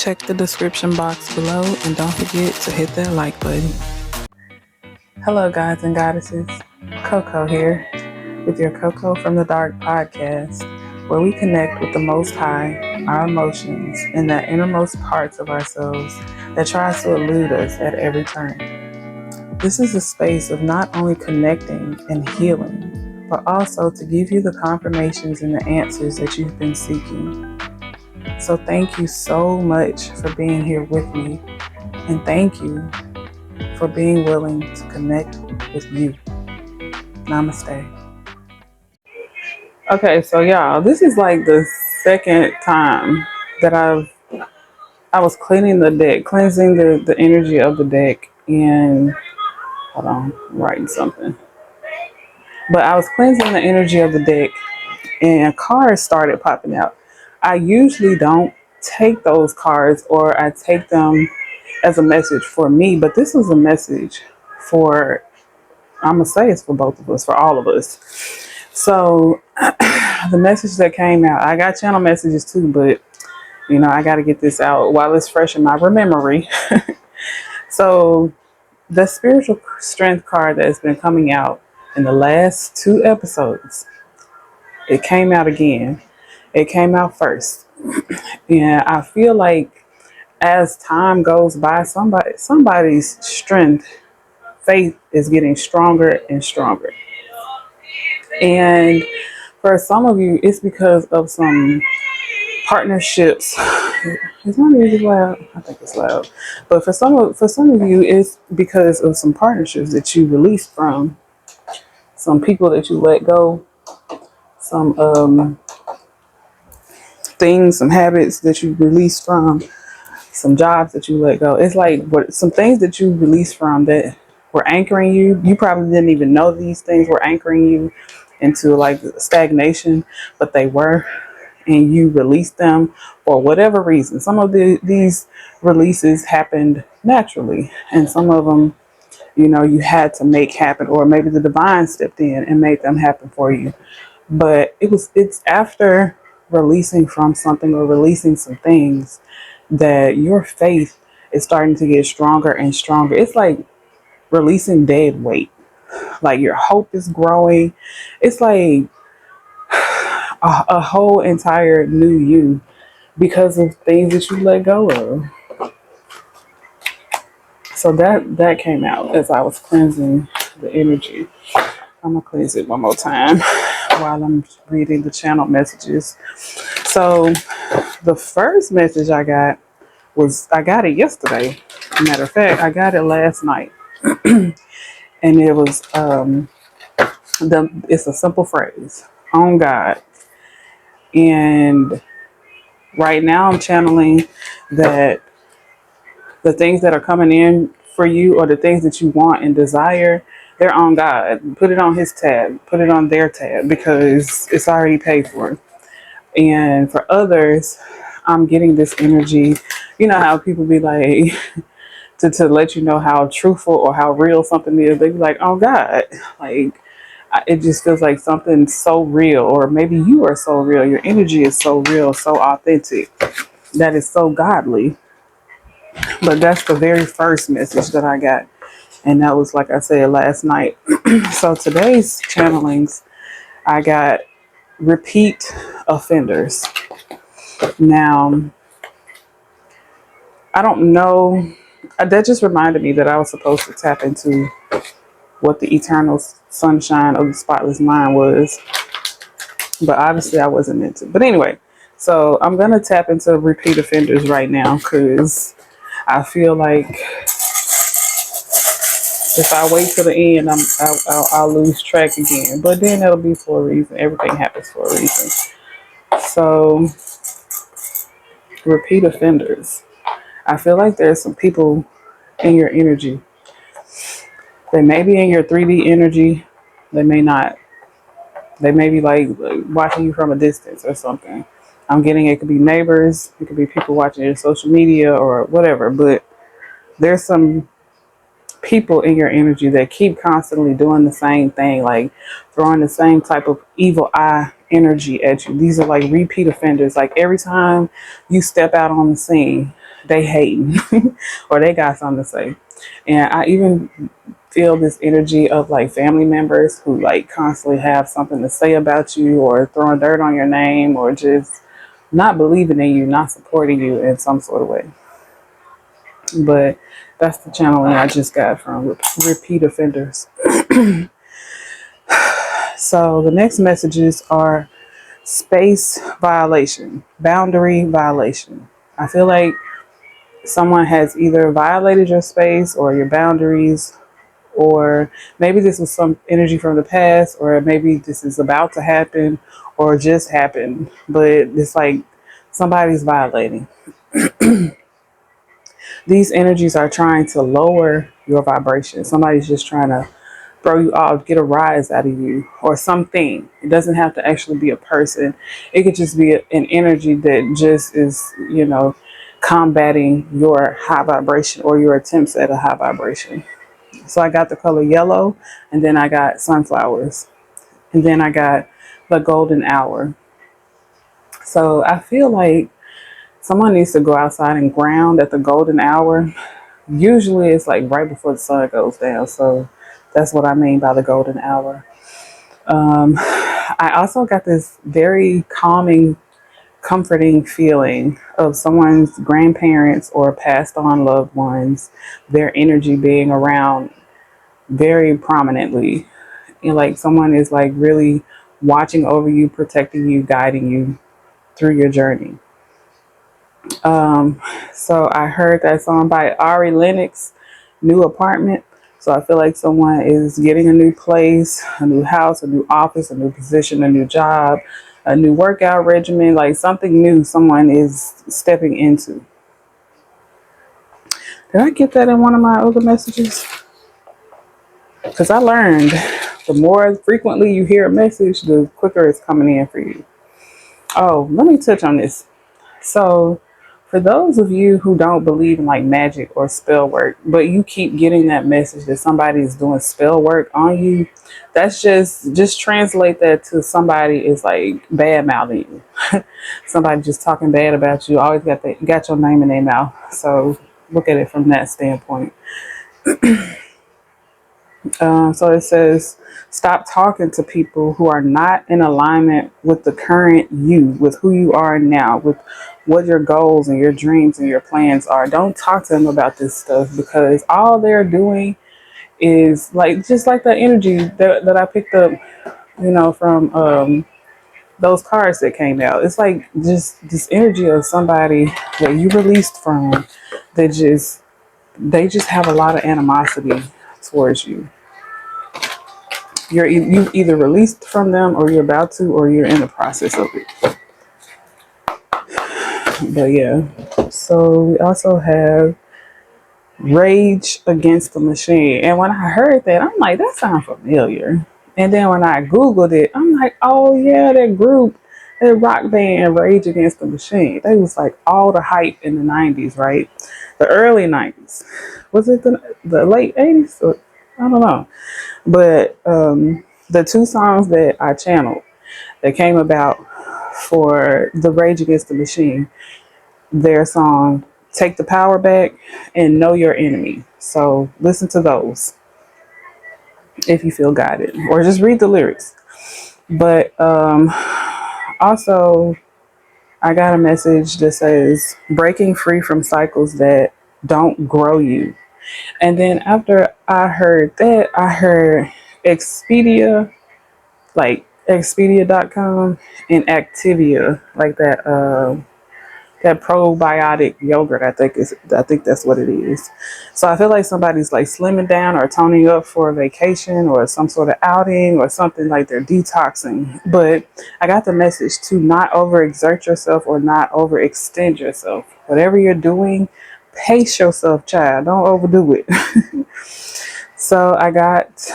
Check the description box below and don't forget to hit that like button. Hello gods and goddesses, CoCo here with your CoCo from the Dark podcast, where we connect with the Most High, our emotions, and the innermost parts of ourselves that tries to elude us at every turn. This is a space of not only connecting and healing, but also to give you the confirmations and the answers that you've been seeking. So thank you so much for being here with me, and thank you for being willing to connect with you. Namaste. Okay, so y'all, this is like the second time that I was cleaning the deck, cleansing the energy of the deck, and hold on, I'm writing something. But I was cleansing the energy of the deck, and cards started popping out. I usually don't take those cards, or I take them as a message for me, but this was a message for, I'm gonna say it's for both of us, for all of us. So the message that came out, I got channel messages too, but you know, I got to get this out while it's fresh in my memory. So the spiritual strength card that has been coming out in the last 2 episodes, it came out again. It came out first. And I feel like as time goes by, somebody's strength, faith is getting stronger and stronger. And for some of you, it's because of some partnerships. Is my music loud? I think it's loud. But for some of you, it's because of some partnerships that you released from, some people that you let go, some things, some habits that you released from, some jobs that you let go. It's like some things that you released from that were anchoring you. You probably didn't even know these things were anchoring you into like stagnation, but they were, and you released them for whatever reason. Some of these releases happened naturally, and some of them, you know, you had to make happen, or maybe the divine stepped in and made them happen for you. But it's after releasing from something or releasing some things that your faith is starting to get stronger and stronger. It's like releasing dead weight. Like your hope is growing. It's like a whole entire new you because of things that you let go of. So that came out as I was cleansing the energy. I'm gonna cleanse it one more time while I'm reading the channel messages. So the first message I got it yesterday. Matter of fact, I got it last night. And it was it's a simple phrase, on God. And right now I'm channeling that the things that are coming in for you, or the things that you want and desire, they're on God. Put it on his tab, put it on their tab, because it's already paid for. And for others, I'm getting this energy. You know how people be like, to let you know how truthful or how real something is, they be like, oh God, like it just feels like something so real, or maybe you are so real, your energy is so real, so authentic, that is so godly. But that's the very first message that I got, and that was, like I said, last night. So today's channelings, I got repeat offenders. Now, I don't know, that just reminded me that I was supposed to tap into what the eternal sunshine of the spotless mind was, but obviously I wasn't meant to. But anyway, so I'm gonna tap into repeat offenders right now, because I feel like if I wait till the end, I'll lose track again. But then that'll be for a reason. Everything happens for a reason. So repeat offenders. I feel like there's some people in your energy. They may be in your 3D energy. They may not. They may be like watching you from a distance or something. I'm getting, it could be neighbors. It could be people watching your social media or whatever. But there's some people in your energy that keep constantly doing the same thing, like throwing the same type of evil eye energy at you. These are like repeat offenders. Like every time you step out on the scene, they hating or they got something to say. And I even feel this energy of like family members who like constantly have something to say about you or throwing dirt on your name or just not believing in you, not supporting you in some sort of way. But that's the channeling I just got from repeat offenders. So the next messages are space violation, boundary violation. I feel like someone has either violated your space or your boundaries, or maybe this was some energy from the past, or maybe this is about to happen or just happened, but it's like somebody's violating. These energies are trying to lower your vibration. Somebody's just trying to throw you off, get a rise out of you or something. It doesn't have to actually be a person. It could just be an energy that just is, combating your high vibration or your attempts at a high vibration. So I got the color yellow, and then I got sunflowers, and then I got the golden hour. So I feel like someone needs to go outside and ground at the golden hour. Usually it's like right before the sun goes down. So that's what I mean by the golden hour. I also got this very calming, comforting feeling of someone's grandparents or passed on loved ones, their energy being around very prominently. And like someone is like really watching over you, protecting you, guiding you through your journey. So I heard that song by Ari Lennox, New Apartment. So I feel like someone is getting a new place, a new house, a new office, a new position, a new job, a new workout regimen, like something new someone is stepping into. Did I get that in one of my other messages? Because I learned the more frequently you hear a message, the quicker it's coming in for you. Oh, let me touch on this. So for those of you who don't believe in like magic or spell work, but you keep getting that message that somebody is doing spell work on you, that's just translate that to somebody is like bad mouthing you. Somebody just talking bad about you. Always got your name in their mouth. So look at it from that standpoint. So it says, stop talking to people who are not in alignment with the current you, with who you are now, with what your goals and your dreams and your plans are. Don't talk to them about this stuff because all they're doing is like, just like the energy that I picked up, from those cards that came out. It's like just this energy of somebody that you released from that they just have a lot of animosity towards you. You either released from them or you're about to or you're in the process of it. But yeah. So we also have Rage Against the Machine. And when I heard that, I'm like, that sounds familiar. And then when I Googled it, I'm like, oh yeah, that group, that rock band Rage Against the Machine. They was like all the hype in the 90s, right? The early 90s. Was it the late 80s? Or, I don't know. But the two songs that I channeled that came about for the Rage Against the Machine, their song Take the Power Back and Know Your Enemy. So listen to those if you feel guided, or just read the lyrics. But also, I got a message that says breaking free from cycles that don't grow you. And then after I heard that, I heard Expedia, like Expedia.com, and Activia, like that probiotic yogurt. I think that's what it is. So I feel like somebody's like slimming down or toning up for a vacation or some sort of outing or something, like they're detoxing. But I got the message to not overexert yourself or not overextend yourself. Whatever you're doing, pace yourself, child. Don't overdo it. So I got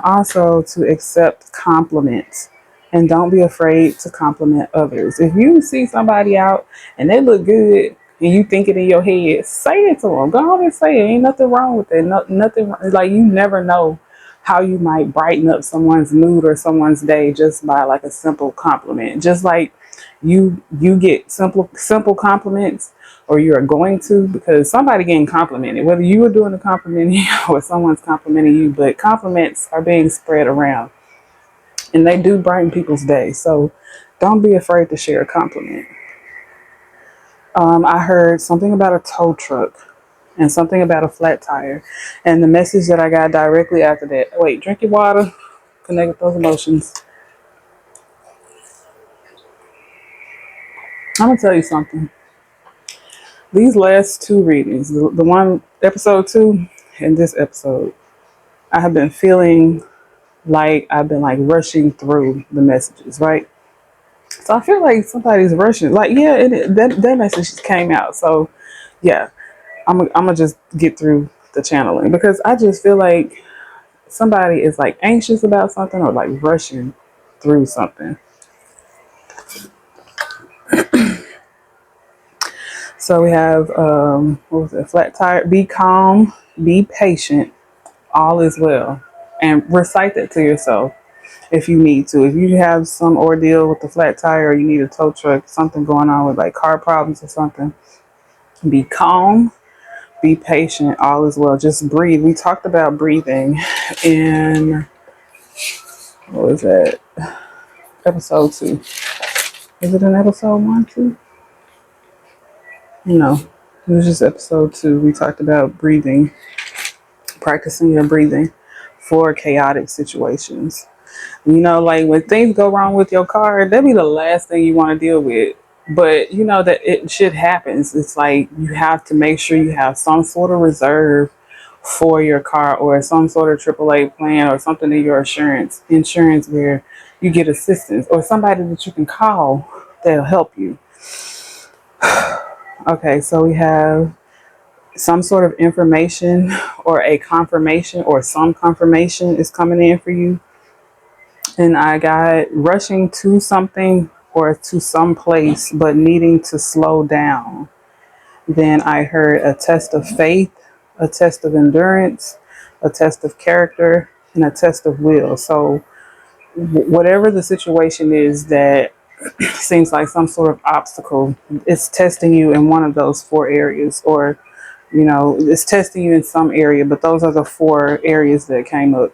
also to accept compliments and don't be afraid to compliment others. If you see somebody out and they look good and you think it in your head, say it to them. Go on and say it. Ain't nothing wrong with it. Nothing. Like, you never know how you might brighten up someone's mood or someone's day just by like a simple compliment. Just like you get simple compliments or you are going to, because somebody getting complimented, whether you are doing the complimenting or someone's complimenting you, but compliments are being spread around and they do brighten people's day. So don't be afraid to share a compliment. I heard something about a tow truck and something about a flat tire. And the message that I got directly after that, wait, drink your water, connect with those emotions. I'm going to tell you something. These last two readings, the one, episode 2 and this episode, I have been feeling like I've been like rushing through the messages, right? So I feel like somebody's rushing. Like, yeah, that message came out. So, yeah, I'm gonna just get through the channeling because I just feel like somebody is like anxious about something or like rushing through something. So we have what was it? Flat tire. Be calm. Be patient. All is well, and recite that to yourself if you need to. If you have some ordeal with the flat tire, or you need a tow truck, something going on with like car problems or something, be calm. Be patient. All is well. Just breathe. We talked about breathing in, what was that? Episode 2. Is it in episode 1, 2? No. It was just episode 2. We talked about breathing, practicing your breathing for chaotic situations. You know, like when things go wrong with your car, that'd be the last thing you want to deal with. But you know that it shit happens. It's like you have to make sure you have some sort of reserve for your car or some sort of AAA plan or something in your insurance where you get assistance or somebody that you can call that'll help you. Okay, so we have some sort of information or a confirmation or some confirmation is coming in for you. And I got rushing to something or to some place, but needing to slow down. Then I heard a test of faith, a test of endurance, a test of character, and a test of will. So whatever the situation is that seems like some sort of obstacle, it's testing you in one of those 4 areas, or you know, it's testing you in some area, but those are the 4 areas that came up.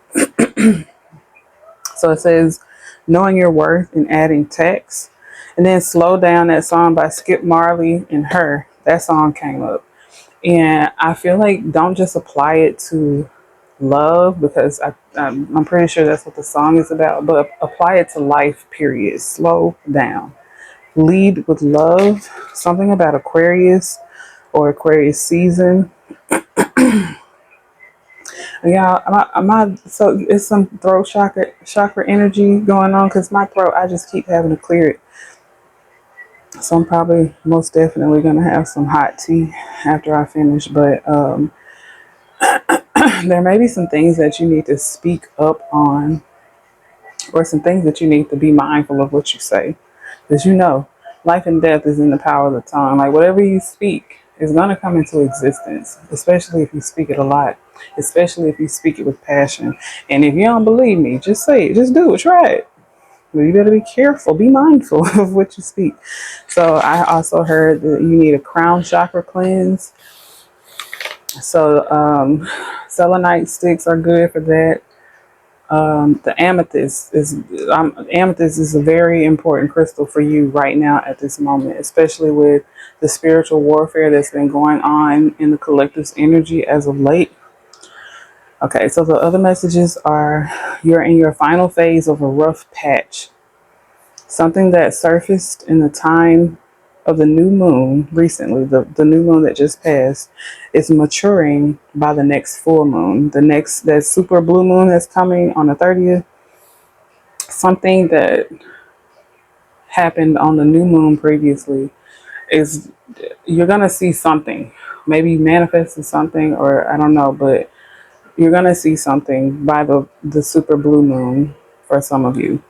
So it says knowing your worth and adding text, and then slow down. That song by Skip Marley and Her, that song came up, and I feel like don't just apply it to love, because I'm pretty sure that's what the song is about, but apply it to life, period. Slow down. Lead with love. Something about Aquarius or Aquarius season. Yeah, so it's some throat chakra energy going on because my throat, I just keep having to clear it. So I'm probably most definitely going to have some hot tea after I finish, but there may be some things that you need to speak up on, or some things that you need to be mindful of what you say. Because you know, life and death is in the power of the tongue. Like whatever you speak is going to come into existence, especially if you speak it a lot, especially if you speak it with passion. And if you don't believe me, just say it, just do it, try it. But you better be careful, be mindful of what you speak. So I also heard that you need a crown chakra cleanse. So selenite sticks are good for that. The amethyst is a very important crystal for you right now at this moment, especially with the spiritual warfare that's been going on in the collective's energy as of late. Okay, so the other messages are you're in your final phase of a rough patch. Something that surfaced in the time of the new moon recently, the new moon that just passed, is maturing by the next full moon. That super blue moon that's coming on the 30th. Something that happened on the new moon previously is you're gonna see something. Maybe you manifested something, or I don't know, but you're gonna see something by the super blue moon for some of you.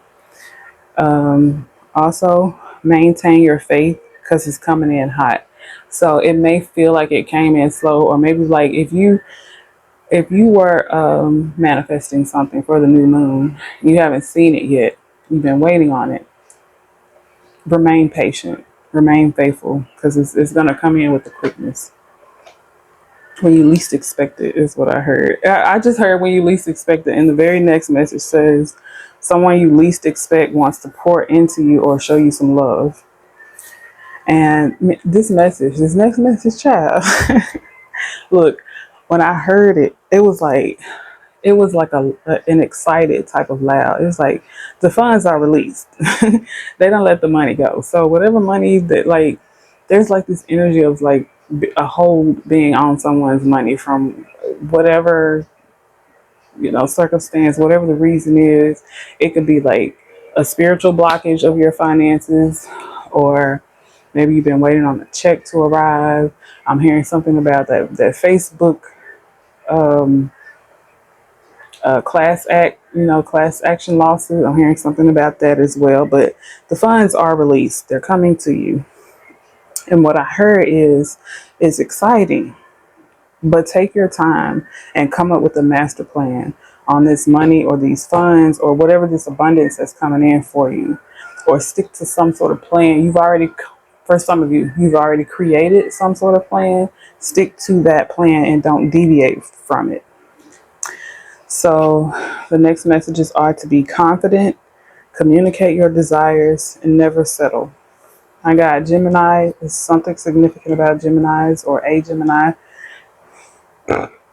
Also, maintain your faith because it's coming in hot. So it may feel like it came in slow, or maybe like if you were manifesting something for the new moon, you haven't seen it yet. You've been waiting on it. Remain patient. Remain faithful, because it's going to come in with the quickness. When you least expect it is what I heard. I just heard when you least expect it. And the very next message says, someone you least expect wants to pour into you or show you some love. And this next message, child, look, when I heard it, it was like an excited type of loud. It was like the funds are released. They don't let the money go. So whatever money that, like, there's like this energy of like a hold being on someone's money from whatever, circumstance, whatever the reason is. It could be like a spiritual blockage of your finances, or maybe you've been waiting on a check to arrive. I'm hearing something about that Facebook um, class action lawsuit. I'm hearing something about that as well. But the funds are released. They're coming to you. And what I heard is, it's exciting, but take your time and come up with a master plan on this money or these funds or whatever this abundance that's coming in for you, or stick to some sort of plan. For some of you, you've already created some sort of plan. Stick to that plan and don't deviate from it. So the next messages are to be confident, communicate your desires, and never settle. I got Gemini. Is something significant about Geminis or a Gemini?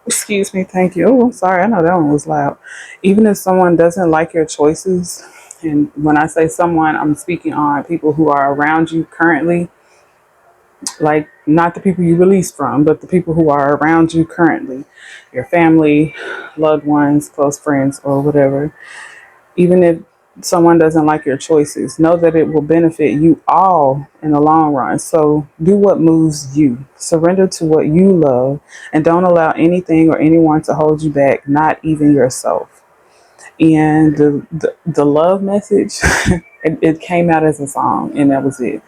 Excuse me. Thank you. Oh, I'm sorry. I know that one was loud. Even if someone doesn't like your choices, and when I say someone, I'm speaking on people who are around you currently, like not the people you released from, but the people who are around you currently, your family, loved ones, close friends, or whatever. Even if someone doesn't like your choices, know that it will benefit you all in the long run. So do what moves you. Surrender to what you love, and don't allow anything or anyone to hold you back, not even yourself. And the love message, it came out as a song, and that was it.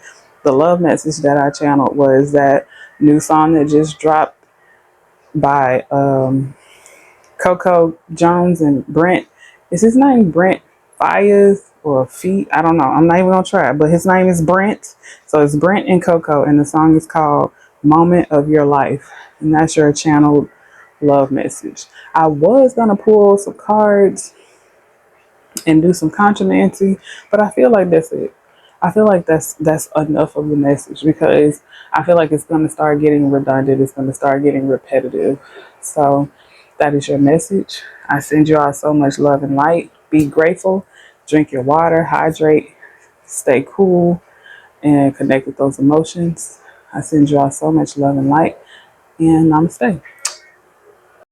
The love message that I channeled was that new song that just dropped by CoCo Jones and Brent. Is his name Brent Fires or Feet? I don't know. I'm not even gonna try, but his name is Brent. So it's Brent and CoCo, and the song is called "Moment of Your Life," and that's your channeled love message. I was gonna pull some cards and do some contromancy, but I feel like that's it. I feel like that's enough of the message, because I feel like it's going to start getting redundant. It's going to start getting repetitive. So that is your message. I send you all so much love and light. Be grateful. Drink your water. Hydrate. Stay cool and connect with those emotions. I send you all so much love and light. And namaste.